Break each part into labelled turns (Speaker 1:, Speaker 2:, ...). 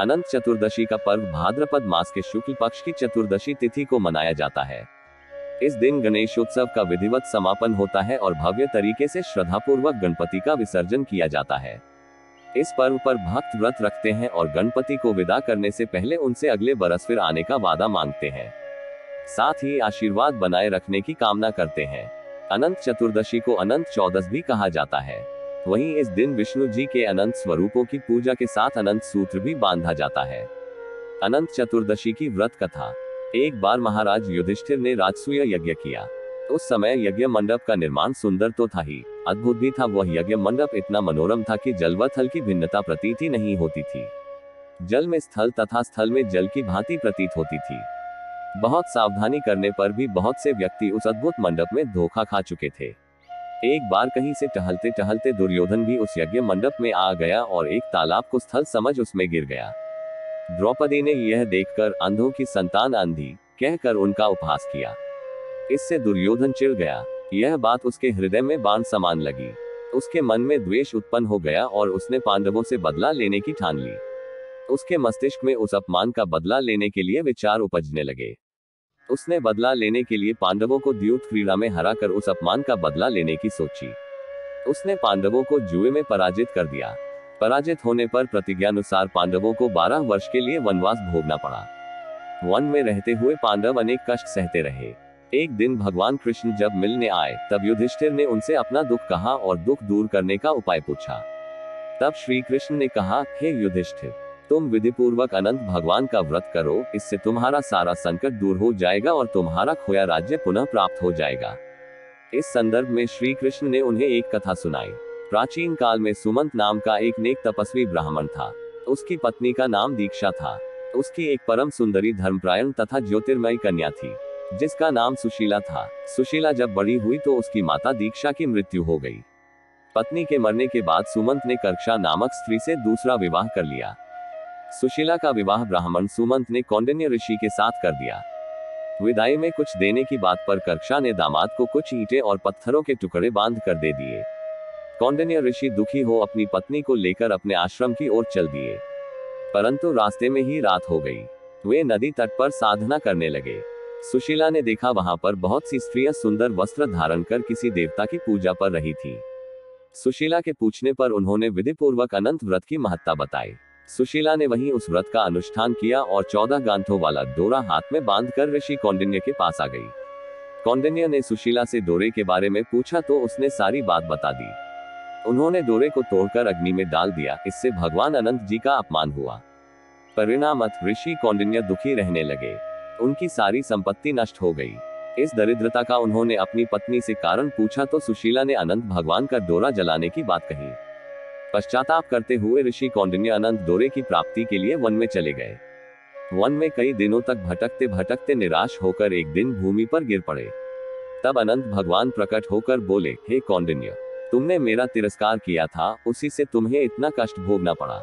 Speaker 1: अनंत चतुर्दशी का पर्व भाद्रपद मास के शुक्ल पक्ष की चतुर्दशी तिथि को मनाया जाता है। इस दिन गणेशोत्सव का विधिवत समापन होता है और भव्य तरीके से श्रद्धापूर्वक गणपति का विसर्जन किया जाता है। इस पर्व पर भक्त व्रत रखते हैं और गणपति को विदा करने से पहले उनसे अगले बरस फिर आने का वादा मांगते हैं। साथ ही आशीर्वाद बनाए रखने की कामना करते हैं। अनंत चतुर्दशी को अनंत चौदस भी कहा जाता है। वहीं इस दिन विष्णु जी के अनंत स्वरूपों की पूजा के साथ अनंत सूत्र भी बांधा जाता है। अनंत चतुर्दशी की व्रत कथा। एक बार महाराज युधिष्ठिर ने राजसूय यज्ञ किया। उस समय यज्ञ मंडप का निर्माण सुंदर तो था ही, अद्भुत भी था। वह यज्ञ मंडप इतना मनोरम था कि जल व थल की भिन्नता प्रतीत ही नहीं होती थी। जल में स्थल तथा स्थल में जल की भांति प्रतीत होती थी। बहुत सावधानी करने पर भी बहुत से व्यक्ति उस अद्भुत मंडप में धोखा खा चुके थे। एक बार कहीं से टहलते टहलते दुर्योधन भी उस यज्ञ मंडप में आ गया और एक तालाब को स्थल समझ उसमें गिर गया। द्रौपदी ने यह देखकर अंधों की संतान अंधी कहकर उनका उपहास किया। इससे दुर्योधन चिढ़ गया। यह बात उसके हृदय में बाण समान लगी। उसके मन में द्वेष उत्पन्न हो गया और उसने पांडवों से बदला लेने की ठान ली। उसके मस्तिष्क में उस अपमान का बदला लेने के लिए विचार उपजने लगे। उसने बदला लेने के लिए पांडवों को द्यूत क्रीड़ा में हराकर उस अपमान का बदला लेने की सोची। उसने पांडवों को जुए में पराजित कर दिया। पराजित होने पर प्रतिज्ञानुसार पांडवों को 12 वर्ष के लिए वनवास भोगना पड़ा। वन में रहते हुए पांडव अनेक कष्ट सहते रहे। एक दिन भगवान कृष्ण जब मिलने आए तब युधिष्ठिर ने उनसे अपना दुख कहा और दुख दूर करने का उपाय पूछा। तब श्री कृष्ण ने कहा, हे युधिष्ठिर, तुम विधिपूर्वक अनंत भगवान का व्रत करो, इससे तुम्हारा सारा संकट दूर हो जाएगा और तुम्हारा खोया राज्य पुनः प्राप्त हो जाएगा। इस संदर्भ में श्री कृष्ण ने उन्हें एक कथा सुनाई। प्राचीन काल में सुमंत नाम का एक नेक तपस्वी ब्राह्मण था। उसकी पत्नी का नाम दीक्षा था। उसकी एक परम सुंदरी धर्मपरायण तथा ज्योतिर्मयी कन्या थी, जिसका नाम सुशीला था। सुशीला जब बड़ी हुई तो उसकी माता दीक्षा की मृत्यु हो गई। पत्नी के मरने के बाद सुमंत ने कर्क्षा नामक स्त्री से दूसरा विवाह कर लिया। सुशीला का विवाह ब्राह्मण सुमंत ने कौंडिन्य ऋषि के साथ कर दिया। विदाई में कुछ देने की बात पर कर्क्षा ने दामाद को कुछ ईंटें और पत्थरों के टुकड़े बांध कर दे दिए। कौंडिन्य ऋषि दुखी हो अपनी पत्नी को लेकर अपने आश्रम की ओर चल दिए, परंतु रास्ते में ही रात हो गई। वे नदी तट पर साधना करने लगे। सुशीला ने देखा वहां पर बहुत सी स्त्रियां सुंदर वस्त्र धारण कर किसी देवता की पूजा पर रही थी। सुशीला के पूछने पर उन्होंने विधिपूर्वक अनंत व्रत की महत्ता बताई। सुशीला ने वहीं उस व्रत का अनुष्ठान किया और 14 गांठों वाला डोरा हाथ में बांधकर ऋषि कौंडिन्य के पास आ गई। कौंडिन्य ने सुशीला से डोरे के बारे में पूछा तो उसने सारी बात बता दी। उन्होंने डोरे को तोड़कर अग्नि में डाल दिया। इससे भगवान अनंत जी का अपमान हुआ। परिणामतः ऋषि कौंडिन्य दुखी रहने लगे। उनकी सारी संपत्ति नष्ट हो गई। इस दरिद्रता का उन्होंने अपनी पत्नी से कारण पूछा तो सुशीला ने अनंत भगवान का डोरा जलाने की बात कही। पश्चाताप करते हुए ऋषि कौंडिन्य अनंत डोरे की प्राप्ति के लिए वन में चले गए। वन में कई दिनों तक भटकते भटकते निराश होकर एक दिन भूमि पर गिर पड़े। तब अनंत भगवान प्रकट होकर बोले, हे कौंडिन्य, तुमने मेरा तिरस्कार किया था, उसी से तुम्हें इतना कष्ट भोगना पड़ा।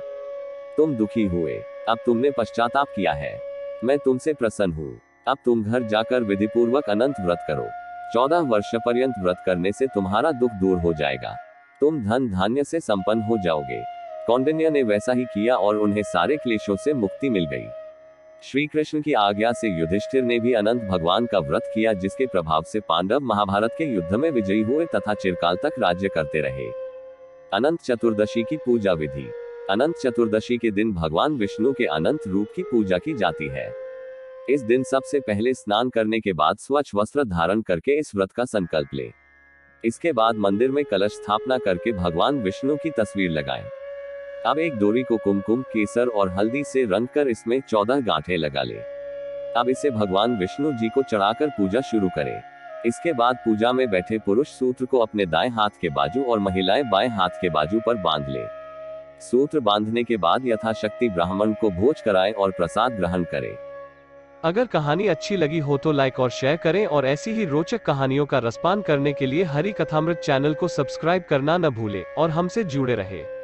Speaker 1: तुम दुखी हुए, अब तुमने पश्चाताप किया है। मैं तुमसे प्रसन्न हूँ। अब तुम घर जाकर विधिपूर्वक अनंत व्रत करो। 14 वर्ष पर्यंत व्रत करने से तुम्हारा दुख दूर हो जाएगा। तुम धन धान्य से संपन्न हो जाओगे। कौंडिन्य ने वैसा ही किया और उन्हें सारे क्लेशों से मुक्ति मिल गई। श्री कृष्ण की आज्ञा से युधिष्ठिर ने भी अनंत भगवान का व्रत किया, जिसके प्रभाव से पांडव महाभारत के युद्ध में विजयी हुए तथा चिरकाल तक राज्य करते रहे। अनंत चतुर्दशी की पूजा विधि। अनंत चतुर्दशी के दिन भगवान विष्णु के अनंत रूप की पूजा की जाती है। इस दिन सबसे पहले स्नान करने के बाद स्वच्छ वस्त्र धारण करके इस व्रत का संकल्प ले। इसके बाद मंदिर में कलश स्थापना करके भगवान विष्णु की तस्वीर लगाएं। अब एक डोरी को कुमकुम, केसर और हल्दी से रंग कर इसमें 14 गांठें लगा ले। अब इसे भगवान विष्णु जी को चढ़ाकर पूजा शुरू करें। इसके बाद पूजा में बैठे पुरुष सूत्र को अपने दाएं हाथ के बाजू और महिलाएं बाएं हाथ के बाजू पर बांध ले। सूत्र बांधने के बाद यथाशक्ति ब्राह्मण को भोज कराएं और प्रसाद ग्रहण करें।
Speaker 2: अगर कहानी अच्छी लगी हो तो लाइक और शेयर करें और ऐसी ही रोचक कहानियों का रसपान करने के लिए हरि कथामृत चैनल को सब्सक्राइब करना न भूलें और हमसे जुड़े रहें।